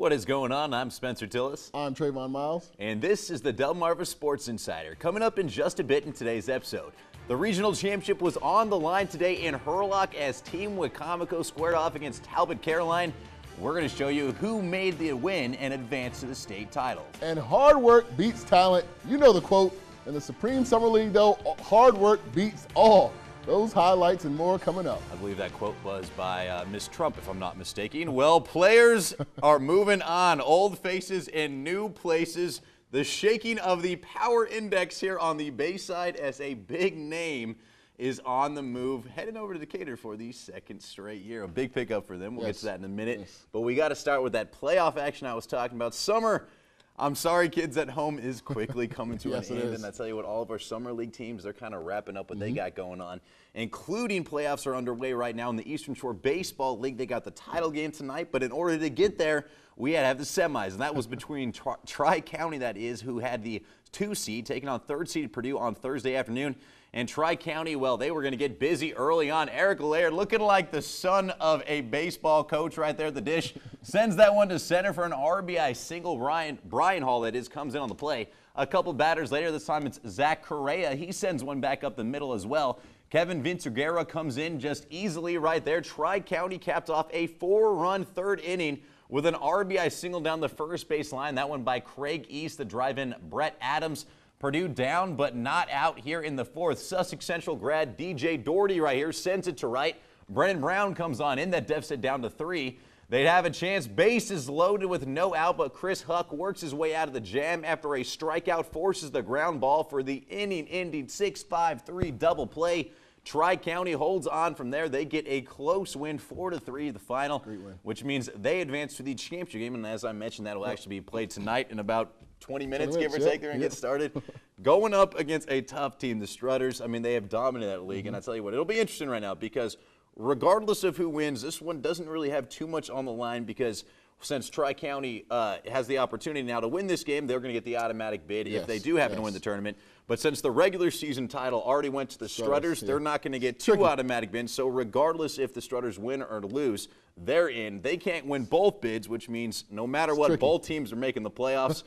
What is going on? I'm Spencer Tillis. I'm Trayvon Miles. And this is the Delmarva Sports Insider. Coming up in just a bit in today's episode. The regional championship was on the line today in Hurlock as Team Wicomico squared off against Talbot Caroline. We're going to show you who made the win and advanced to the state title. And hard work beats talent. You know the quote. In the Supreme Summer League, though, hard work beats all. Those highlights and more coming up. I believe that quote was by Miss Trump, if I'm not mistaken. Well, players are moving on. Old faces in new places. The shaking of the power index here on the Bayside as a big name is on the move, heading over to Decatur for the second straight year. A big pickup for them. We'll get to that in a minute. But we got to start with that playoff action I was talking about. Summer, I'm sorry, kids at home, is quickly coming to an end. And I tell you what, all of our summer league teams, they're kind of wrapping up what they got going on, including playoffs are underway right now in the Eastern Shore Baseball League. They got the title game tonight, but in order to get there, we had to have the semis, and that was between Tri-County, that is, who had the 2 seed, taking on 3rd seed Purdue on Thursday afternoon. And Tri-County, well, they were going to get busy early on. Eric Laird, looking like the son of a baseball coach right there at the dish, sends that one to center for an RBI single. Brian Hall, that is, comes in on the play. A couple batters later, this time it's Zach Correa. He sends one back up the middle as well. Kevin Vinciguerra comes in just easily right there. Tri-County capped off a 4-run 3rd inning with an RBI single down the first base line. That one by Craig East, the drive-in Brett Adams. Purdue down but not out here in the 4th. Sussex Central grad DJ Doherty right here sends it to right. Brennan Brown comes on in that deficit down to 3. They'd have a chance. Bases loaded with no out, but Chris Huck works his way out of the jam after a strikeout, forces the ground ball for the inning-ending 6-5-3 double play. Tri-County holds on from there. They get a close win, 4-3, the final, which means they advance to the championship game. And as I mentioned, that will actually be played tonight in about 20 minutes, give or take, there and get started. Going up against a tough team, the Strutters. I mean, they have dominated that league. And I tell you what, it'll be interesting right now because regardless of who wins, this one doesn't really have too much on the line because since Tri-County has the opportunity now to win this game, they're going to get the automatic bid if they do happen to win the tournament. But since the regular season title already went to the Strutters, they're not going to get 2 automatic bids. So regardless if the Strutters win or lose, they're in. They can't win both bids, which means no matter what, both teams are making the playoffs.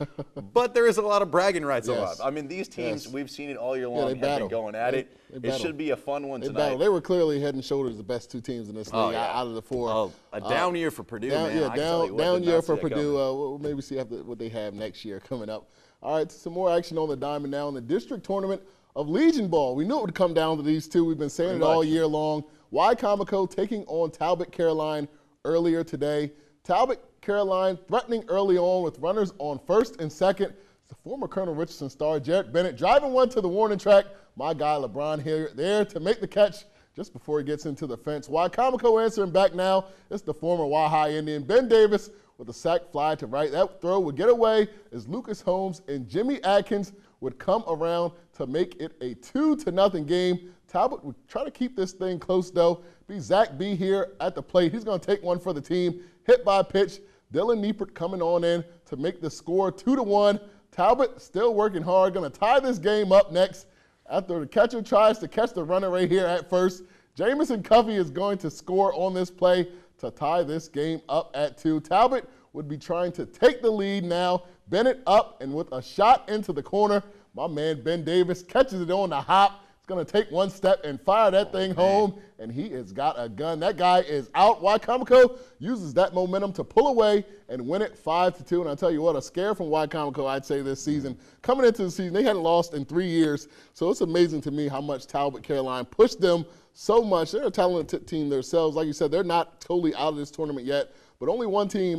But there is a lot of bragging rights allowed. I mean, these teams, we've seen it all year long, have been going at it. It should be a fun one tonight. They were clearly head and shoulders the best 2 teams in this league out of the 4. A down year for Purdue, man. Down year for Purdue. We'll maybe see what they have next year coming up. All right, some more action on the diamond now in the district tournament of Legion Ball. We knew it would come down to these 2. We've been saying it all year long. Wicomico taking on Talbot Caroline earlier today. Talbot Caroline threatening early on with runners on 1st and 2nd. The former Colonel Richardson star, Jarrett Bennett, driving one to the warning track. My guy, LeBron, here there to make the catch just before he gets into the fence. Wicomico answering back now. It's the former Wahai Indian, Ben Davis, with a sac fly to right. That throw would get away as Lucas Holmes and Jimmy Atkins would come around to make it a 2-0 game. Talbot would try to keep this thing close, though. Be Zach B here at the plate. He's going to take one for the team. Hit by pitch. Dylan Niepert coming on in to make the score 2-1. Talbot still working hard. Going to tie this game up next after the catcher tries to catch the runner right here at first. Jamison Covey is going to score on this play to tie this game up at 2. Talbot would be trying to take the lead now. Bennett up and with a shot into the corner. My man Ben Davis catches it on the hop. He's going to take one step and fire that thing home, and he has got a gun. That guy is out. Wicomico uses that momentum to pull away and win it 5-2. And I'll tell you what, a scare from Wicomico, I'd say, this season. Coming into the season, they hadn't lost in 3 years. So it's amazing to me how much Talbot Caroline pushed them so much. They're a talented team themselves. Like you said, they're not totally out of this tournament yet. But only one team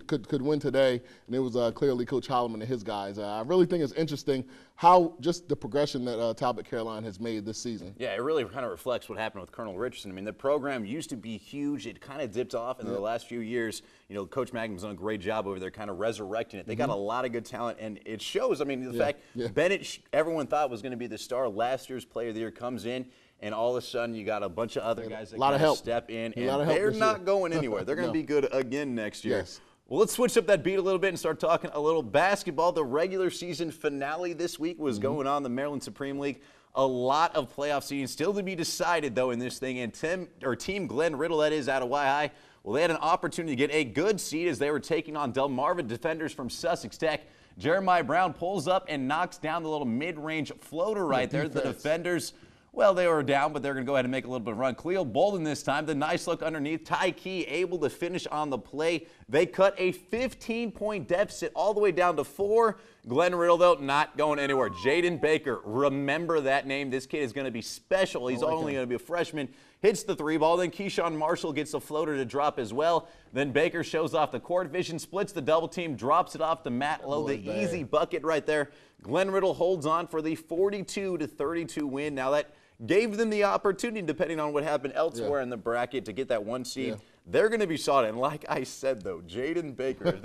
could win today, and it was clearly Coach Holloman and his guys. I really think it's interesting how just the progression that Talbot Caroline has made this season. Yeah, it really kind of reflects what happened with Colonel Richardson. I mean, the program used to be huge. It kind of dipped off in the last few years. You know, Coach Magnum's done a great job over there kind of resurrecting it. They got a lot of good talent, and it shows. I mean, the fact Bennett, everyone thought was going to be the star. Last year's Player of the Year comes in. And all of a sudden, you got a bunch of other guys that kind of step in, and they're not going anywhere. They're going to be good again next year. Well, let's switch up that beat a little bit and start talking a little basketball. The regular season finale this week was going on, the Maryland Supreme League. A lot of playoff seeding still to be decided, though, in this thing. And Team Glen Riddle, that is, out of Y-High, well, they had an opportunity to get a good seed as they were taking on Delmarva defenders from Sussex Tech. Jeremiah Brown pulls up and knocks down the little mid-range floater right there. The defenders, well, they were down, but they're going to go ahead and make a little bit of a run. Cleo Bolden this time, the nice look underneath. Ty Key able to finish on the play. They cut a 15-point deficit all the way down to 4. Glen Riddle, though, not going anywhere. Jaden Baker, remember that name. This kid is going to be special. He's only going to be a freshman. Hits the 3-ball. Then Keyshawn Marshall gets the floater to drop as well. Then Baker shows off the court vision, splits the double team, drops it off to Matt Lowe. The easy bucket right there. Glen Riddle holds on for the 42-32 win. Now that gave them the opportunity, depending on what happened elsewhere in the bracket, to get that 1 seed. They're going to be sought. And like I said, though, Jaden Baker,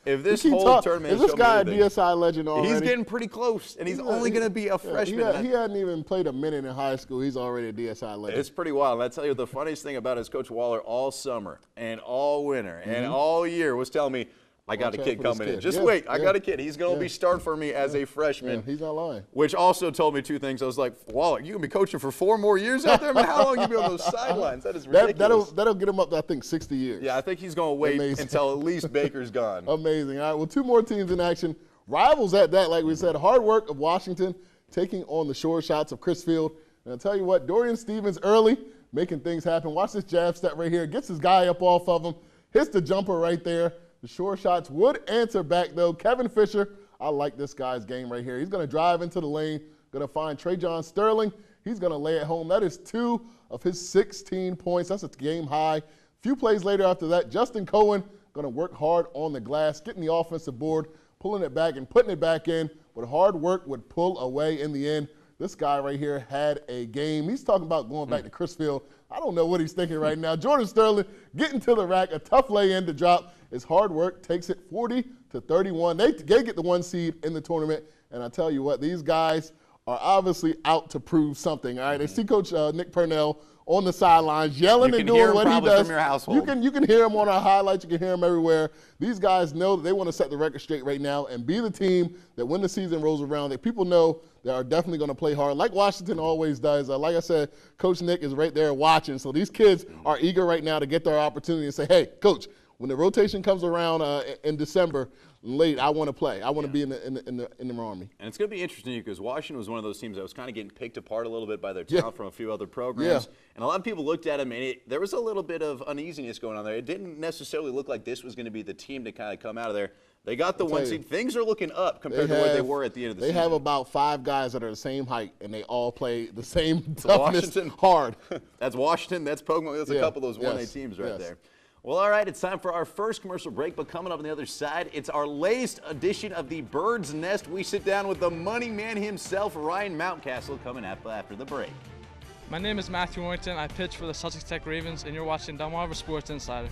if this whole tournament is this guy a DSI legend already? He's getting pretty close, and he's only going to be a freshman. He hadn't even played a minute in high school. He's already a DSI legend. It's pretty wild. And I tell you, the funniest thing about it is Coach Waller all summer and all winter and all year was telling me, I got a kid coming in. Just wait. I got a kid. He's going to be starting for me as a freshman. Yeah, he's not lying. Which also told me 2 things. I was like, Waller, you going to be coaching for 4 more years out there? Man, how long you be on those sidelines? That is ridiculous. That'll get him up to, I think, 60 years. Yeah, I think he's going to wait until at least Baker's gone. Amazing. All right, well, 2 more teams in action. Rivals at that, like we said. Hard work of Washington taking on the short shots of Chrisfield. And I'll tell you what, Dorian Stevens early, making things happen. Watch this jab step right here. Gets his guy up off of him. Hits the jumper right there. The short shots would answer back, though. Kevin Fisher, I like this guy's game right here. He's going to drive into the lane, going to find Trajon Sterling. He's going to lay it home. That is 2 of his 16 points. That's a game high. A few plays later after that, Justin Cohen going to work hard on the glass, getting the offensive board, pulling it back and putting it back in. With hard work, would pull away in the end. This guy right here had a game. He's talking about going back to Chrisfield. I don't know what he's thinking right now. Jordan Sterling getting to the rack, a tough lay-in to drop. His hard work takes it 40-31. They get the 1 seed in the tournament, and I tell you what, these guys are obviously out to prove something. All right, they see Coach Nick Purnell on the sidelines yelling and doing what he does. From your household. You can hear him on our highlights. You can hear him everywhere. These guys know that they want to set the record straight right now and be the team that when the season rolls around, that people know they are definitely going to play hard, like Washington always does. Like I said, Coach Nick is right there watching. So these kids are eager right now to get their opportunity and say, hey, Coach, when the rotation comes around in December late, I want to play. I want to be in the Army. And it's going to be interesting because Washington was one of those teams that was kind of getting picked apart a little bit by their talent from a few other programs. And a lot of people looked at them, and there was a little bit of uneasiness going on there. It didn't necessarily look like this was going to be the team to kind of come out of there. They got the 1 seed. Things are looking up compared to where they were at the end of the season. They have about 5 guys that are the same height, and they all play the same toughness hard. That's Washington. That's Pokemon. That's a couple of those 1A teams right there. Well, all right, it's time for our first commercial break, but coming up on the other side, it's our latest edition of the Bird's Nest. We sit down with the money man himself, Ryan Mountcastle, coming up after the break. My name is Matthew Warrington. I pitch for the Sussex Tech Ravens, and you're watching Delmarva Sports Insider.